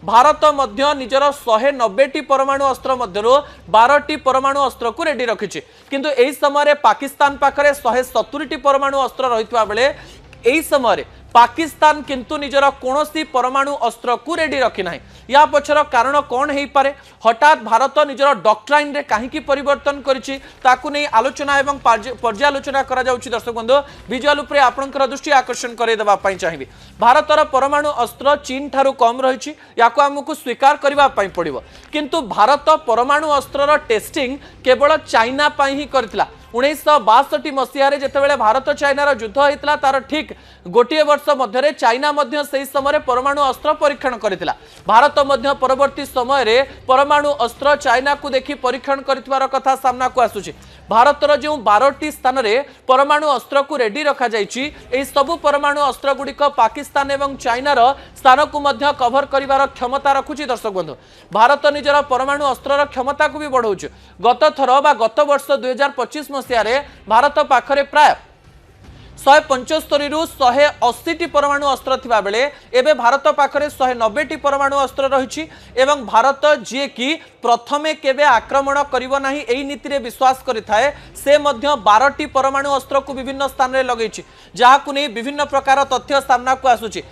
भारत मध्य निजर 190 परमाणु अस्त्र मध्यरु 12 परमाणु अस्त्र को रेडी रखिछि किंतु एही समय पाकिस्तान पाखरे 170 परमाणु अस्त्र रहितबा बेले एही समय पाकिस्तान किंतु निजर कोनोसी परमाणु अस्त्र को रेडी रखि नाही। या पछर कारण कौन हेई पारे हठात भारत निजर डॉक्ट्राइन रे काहेकि परिवर्तन करिछि ताकु नै आलोचना एवं पर्यालोचना करा जाउछि। दर्शक बंधु विजुअल उपरे आपनकर दृष्टि आकर्षण करे देबा पई चाहिबी। भारतर परमाणु अस्त्र चीन ठारू कम रहिछि याको हमकु स्वीकार करबा पई पड़िबो किंतु भारत परमाणु अस्त्रर टेस्टिंग केवल चाइना पई ही करथिला। 1962 मसीह जितेबाला भारत चाइनार युद्ध होता तार ठीक गोटे वर्ष मध्य चाइना से समय परमाणु अस्त्र परीक्षण करथिला। भारत मध्य परवर्ती समय परमाणु अस्त्र चाइना को देखि परीक्षण कर कथा सामना को आसुछि। भारतर जो 12टी स्थान रे परमाणु अस्त्र को रेडी रखा जाइछि एही सबु परमाणु अस्त्र गुड़िक पाकिस्तान एवं चाइनार स्थान को मध्य कभर करिवार क्षमता रखुछि। दर्शक बंधु भारत निजर परमाणु अस्त्रर क्षमता को भी बढ़ाउछि। गत थर बा गत वर्ष 2025 मसीह भारत पाखरे प्राय 175 रु 180 परमाणु अस्त्र थिबा बेले एबे भारत पाखरे 190 परमाणु अस्त्र रहिछि एवं भारत जे कि प्रथमे केबे आक्रमण करिवो नाही एही नीति रे विश्वास करिथाए से मध्य 12टी परमाणु अस्त्र को विभिन्न स्थान रे लगैछि जाहाकु नै विभिन्न प्रकार तथ्य सामना को आसुछि।